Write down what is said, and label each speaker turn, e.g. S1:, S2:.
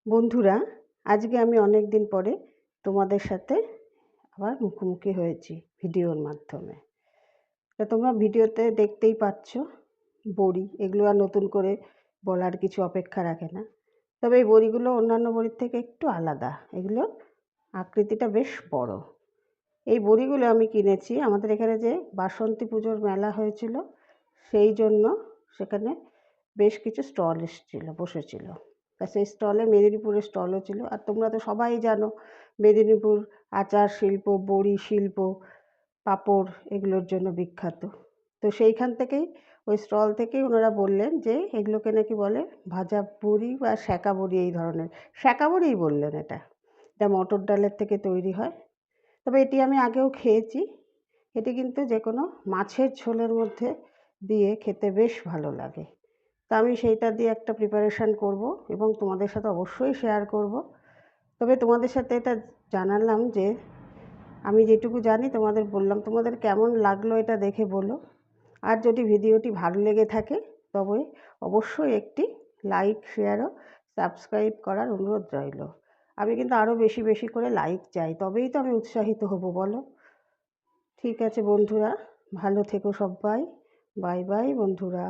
S1: বন্ধুরা, আজকে আমি অনেক দিন পরে তোমাদের সাথে আবার মুখোমুখি হয়েছি ভিডিওর মাধ্যমে। তা তোমরা ভিডিওতে দেখতেই পাচ্ছ বড়ি, এগুলো আর নতুন করে বলার কিছু অপেক্ষা রাখে না। তবে এই বড়িগুলো অন্যান্য বড়ির থেকে একটু আলাদা, এগুলোর আকৃতিটা বেশ বড়। এই বড়িগুলো আমি কিনেছি আমাদের এখানে যে বাসন্তী পুজোর মেলা হয়েছিল, সেই জন্য সেখানে বেশ কিছু স্টল বসেছিল। তা সেই স্টলে মেদিনীপুরের স্টলও ছিল। আর তোমরা তো সবাই জানো মেদিনীপুর আচার শিল্প, বড়ি শিল্প, পাঁপড় এগুলোর জন্য বিখ্যাত। তো সেইখান থেকেই, ওই স্টল থেকেই ওনারা বললেন যে এগুলোকে নাকি বলে ভাজা বড়ি বা সেঁকা বড়ি, এই ধরনের সেঁকা বড়িই বললেন। এটা মটর ডালের থেকে তৈরি হয়। তবে এটি আমি আগেও খেয়েছি। এটি কিন্তু যে কোনো মাছের ঝোলের মধ্যে দিয়ে খেতে বেশ ভালো লাগে। তা আমি সেইটা দিয়ে একটা প্রিপারেশান করব এবং তোমাদের সাথে অবশ্যই শেয়ার করব। তবে তোমাদের সাথে এটা জানালাম যে আমি যেটুকু জানি তোমাদের বললাম। তোমাদের কেমন লাগলো এটা দেখে বলো। আর যদি ভিডিওটি ভালো লেগে থাকে তবে অবশ্যই একটি লাইক, শেয়ার ও সাবস্ক্রাইব করার অনুরোধ রইল। আমি কিন্তু আরও বেশি বেশি করে লাইক চাই, তবেই তো আমি উৎসাহিত হব, বলো। ঠিক আছে বন্ধুরা, ভালো থেকো সবাই। বাই বাই বন্ধুরা।